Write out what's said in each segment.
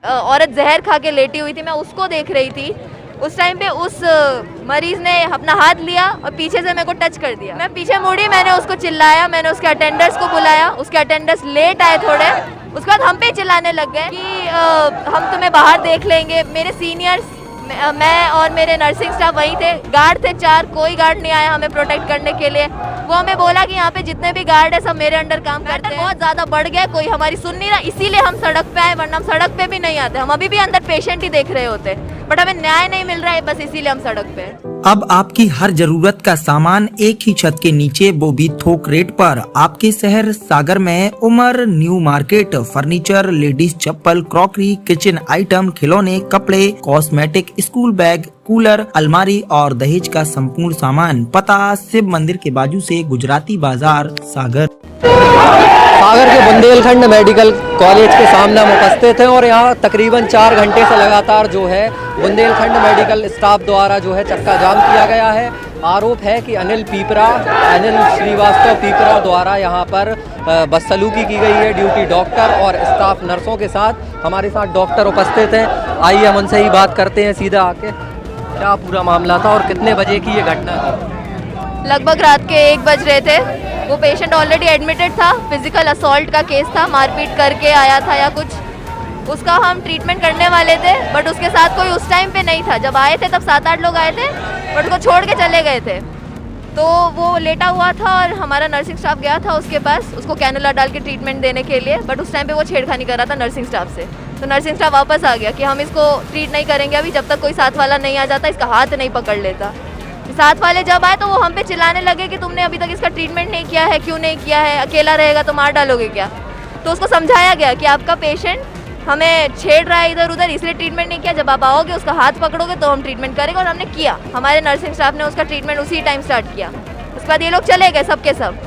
औरत जहर खा के लेटी हुई थी, मैं उसको देख रही थी। उस टाइम पे उस मरीज ने अपना हाथ लिया और पीछे से मेरे को टच कर दिया। मैं पीछे मुड़ी, मैंने उसको चिल्लाया, मैंने उसके अटेंडर्स को बुलाया। उसके अटेंडर्स लेट आए थोड़े, उसके बाद हम पे चिल्लाने लग गए कि हम तुम्हें बाहर देख लेंगे। मेरे सीनियर्स, मैं और मेरे नर्सिंग स्टाफ वहीं थे, गार्ड थे 4, कोई गार्ड नहीं आया हमें प्रोटेक्ट करने के लिए। वो हमें बोला कि यहाँ पे जितने भी गार्ड है सब मेरे अंडर काम करते हैं। बहुत ज़्यादा बढ़ गया, कोई हमारी सुन नहीं रहा, इसीलिए हम सड़क पे आए, वरना हम सड़क पे भी नहीं आते। हम अभी भी अंदर पेशेंट ही देख रहे होते, बट हमें न्याय नहीं मिल रहा है, बस इसीलिए हम सड़क पे हैं। अब आपकी हर जरूरत का सामान एक ही छत के नीचे, वो भी थोक रेट पर। आपके शहर सागर में Umar new market. Furniture, ladies चप्पल, क्रॉकरी, किचन आइटम, खिलौने, कपड़े, कॉस्मेटिक, स्कूल बैग, कूलर, अलमारी और दहेज का संपूर्ण सामान। पता शिव मंदिर के बाजू से गुजराती बाजार, सागर। सागर के बुंदेलखंड मेडिकल कॉलेज के सामने हम उपस्थित हैं और यहाँ तकरीबन 4 घंटे से लगातार जो है बुंदेलखंड मेडिकल स्टाफ द्वारा जो है चक्का जाम किया गया है। आरोप है कि अनिल श्रीवास्तव पीपरा द्वारा यहाँ पर बदसलूकी की गई है ड्यूटी डॉक्टर और स्टाफ नर्सों के साथ। हमारे साथ डॉक्टर उपस्थित हैं, आइए हम उनसे ही बात करते हैं सीधा आके। क्या पूरा मामला था और कितने बजे की ये घटना थी? लगभग रात के 1 बज रहे थे। वो पेशेंट ऑलरेडी एडमिटेड था, फिजिकल असॉल्ट का केस था, मारपीट करके आया था या कुछ, उसका हम ट्रीटमेंट करने वाले थे, बट उसके साथ कोई उस टाइम पे नहीं था। जब आए थे तब 7-8 लोग आए थे, बट उसको छोड़ के चले गए थे। तो वो लेटा हुआ था और हमारा नर्सिंग स्टाफ गया था उसके पास, उसको कैनुला डाल के ट्रीटमेंट देने के लिए, बट उस टाइम पे वो छेड़खानी कर रहा था नर्सिंग स्टाफ से। तो नर्सिंग स्टाफ वापस आ गया कि हम इसको ट्रीट नहीं करेंगे अभी, जब तक कोई साथ वाला नहीं आ जाता, इसका हाथ नहीं पकड़ लेता। साथ वाले जब आए तो वो हम पे चिल्लाने लगे कि तुमने अभी तक इसका ट्रीटमेंट नहीं किया है, क्यों नहीं किया है, अकेला रहेगा तो मार डालोगे क्या। तो उसको समझाया गया कि आपका पेशेंट हमें छेड़ रहा है इधर उधर, इसलिए ट्रीटमेंट नहीं किया, जब आप आओगे उसका हाथ पकड़ोगे तो हम ट्रीटमेंट करेंगे। और हमने किया, हमारे नर्सिंग स्टाफ ने उसका ट्रीटमेंट उसी टाइम स्टार्ट किया। उसके बाद ये लोग चले गए सबके सब।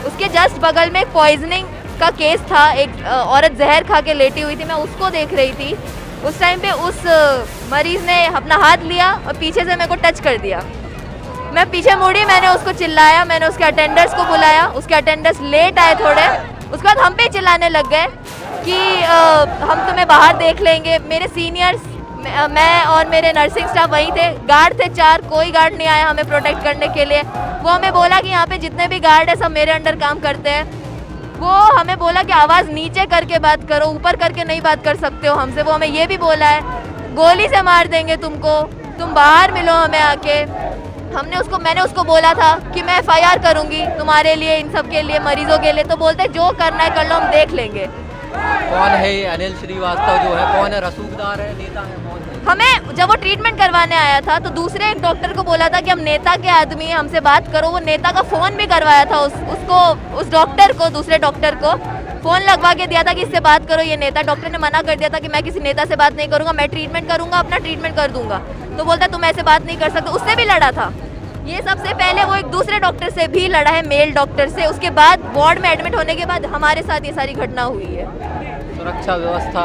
उसके जस्ट बगल में एक पॉइजनिंग का केस था, एक औरत जहर खा के लेटी हुई थी, मैं उसको देख रही थी। उस टाइम पे उस मरीज ने अपना हाथ लिया और पीछे से मेरे को टच कर दिया। मैं पीछे मुड़ी, मैंने उसको चिल्लाया, मैंने उसके अटेंडर्स को बुलाया। उसके अटेंडर्स लेट आए थोड़े, उसके बाद हम पे चिल्लाने लग गए कि हम तुम्हें बाहर देख लेंगे। मेरे सीनियर्स, मैं और मेरे नर्सिंग स्टाफ वहीं थे, गार्ड थे 4, कोई गार्ड नहीं आया हमें प्रोटेक्ट करने के लिए। वो हमें बोला कि यहाँ पे जितने भी गार्ड है सब मेरे अंडर काम करते हैं। वो हमें बोला कि आवाज़ नीचे करके बात करो, ऊपर करके नहीं बात कर सकते हो हमसे। वो हमें ये भी बोला है गोली से मार देंगे तुमको, तुम बाहर मिलो हमें आके। मैंने उसको बोला था कि मैं FIR करूंगी तुम्हारे लिए, इन सब के लिए, मरीजों के लिए। तो बोलते जो करना है कर लो, हम देख लेंगे। कौन है ये अनिल श्रीवास्तव जो है, कौन है, रसूखदार है, नेता है, कौन है? हमें जब वो ट्रीटमेंट करवाने आया था तो दूसरे एक डॉक्टर को बोला था कि हम नेता के आदमी हैं, हमसे बात करो। वो नेता का फ़ोन भी करवाया था उस डॉक्टर को, दूसरे डॉक्टर को फ़ोन लगवा के दिया था कि इससे बात करो, ये नेता। डॉक्टर ने मना कर दिया था कि मैं किसी नेता से बात नहीं करूँगा, मैं ट्रीटमेंट करूँगा, अपना ट्रीटमेंट कर दूंगा। तो बोलता तुम ऐसे बात नहीं कर सकते। उससे भी लड़ा था। ये सबसे पहले वो एक दूसरे डॉक्टर से भी लड़ा है, मेल डॉक्टर से। उसके बाद वार्ड में एडमिट होने के बाद हमारे साथ ये सारी घटना हुई है। सुरक्षा व्यवस्था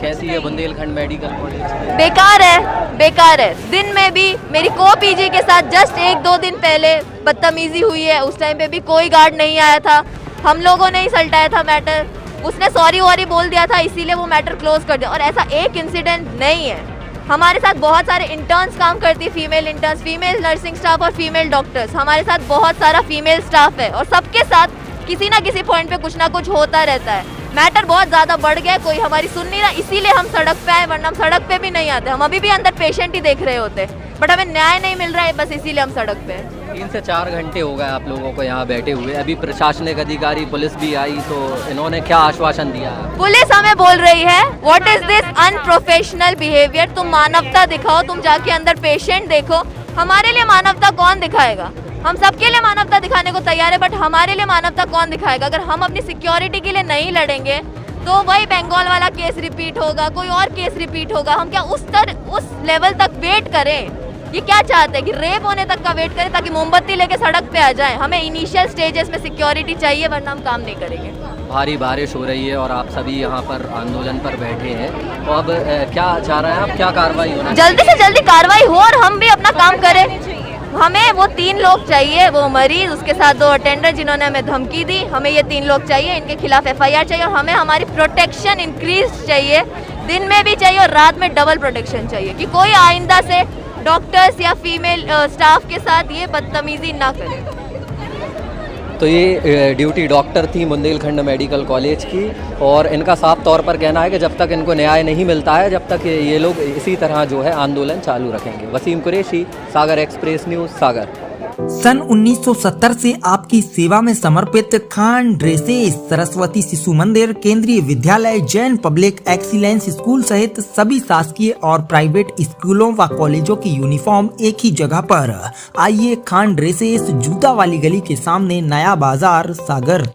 कैसी है बुंदेलखंड मेडिकल कॉलेज में? बेकार है। दिन में भी मेरी को-पीजी के साथ जस्ट 1-2 दिन पहले बदतमीजी हुई है। उस टाइम पे भी कोई गार्ड नहीं आया था, हम लोगों ने ही सलटाया था मैटर। उसने सॉरी वॉरी बोल दिया था, इसीलिए वो मैटर क्लोज कर दिया। और ऐसा एक इंसिडेंट नहीं है। हमारे साथ बहुत सारे इंटर्न्स काम करती, female interns, female nursing staff और फीमेल डॉक्टर्स। हमारे साथ बहुत सारा फीमेल स्टाफ है और सबके साथ किसी ना किसी पॉइंट पे कुछ ना कुछ होता रहता है। मैटर बहुत ज़्यादा बढ़ गया, कोई हमारी सुन नहीं रहा, इसीलिए हम सड़क पे आए, वरना हम सड़क पे भी नहीं आते। हम अभी भी अंदर पेशेंट ही देख रहे होते, बट हमें न्याय नहीं मिल रहा है, बस इसीलिए हम सड़क पे हैं। 3 से 4 घंटे हो गए आप लोगों को यहाँ बैठे हुए। अभी प्रशासनिक अधिकारी, पुलिस भी आई, तो इन्होंने क्या आश्वासन दिया? पुलिस हमें बोल रही है what is this unprofessional behaviour, तुम मानवता दिखाओ, तुम जाके अंदर पेशेंट देखो। हमारे लिए मानवता कौन दिखाएगा? हम सबके लिए मानवता दिखाने को तैयार है, बट हमारे लिए मानवता कौन दिखाएगा? अगर हम अपनी सिक्योरिटी के लिए नहीं लड़ेंगे तो वही बंगाल वाला केस रिपीट होगा, कोई और केस रिपीट होगा। हम क्या उस लेवल तक वेट करें? ये क्या चाहते हैं कि रेप होने तक का वेट करें ताकि मोमबत्ती लेके सड़क पे आ जाएं? हमें इनिशियल स्टेजेस में सिक्योरिटी चाहिए, वरना हम काम नहीं करेंगे। भारी बारिश हो रही है और आप सभी यहाँ पर आंदोलन पर बैठे हैं, तो अब क्या चाह रहे हैं आप, क्या कार्रवाई होना? जल्दी से जल्दी कार्रवाई हो और हम भी अपना काम करें। हमें वो 3 लोग चाहिए, वो मरीज, उसके साथ 2 अटेंडर जिन्होंने हमें धमकी दी। हमें ये 3 लोग चाहिए, इनके खिलाफ FIR चाहिए और हमें हमारी प्रोटेक्शन इंक्रीज चाहिए। दिन में भी चाहिए और रात में डबल प्रोटेक्शन चाहिए कि कोई आइंदा से डॉक्टर्स या फीमेल स्टाफ के साथ ये बदतमीजी ना करे। तो ये ड्यूटी डॉक्टर थी बुंदेलखंड मेडिकल कॉलेज की, और इनका साफ तौर पर कहना है कि जब तक इनको न्याय नहीं मिलता है, जब तक ये लोग इसी तरह जो है आंदोलन चालू रखेंगे। वसीम कुरैशी, सागर एक्सप्रेस न्यूज़, सागर। सन 1970 से आपकी सेवा में समर्पित खान ड्रेसेस, सरस्वती शिशु मंदिर, केंद्रीय विद्यालय, जैन पब्लिक एक्सीलेंस स्कूल सहित सभी शासकीय और प्राइवेट स्कूलों व कॉलेजों की यूनिफॉर्म एक ही जगह पर। आइए खान ड्रेसेस, जूता वाली गली के सामने, नया बाजार, सागर।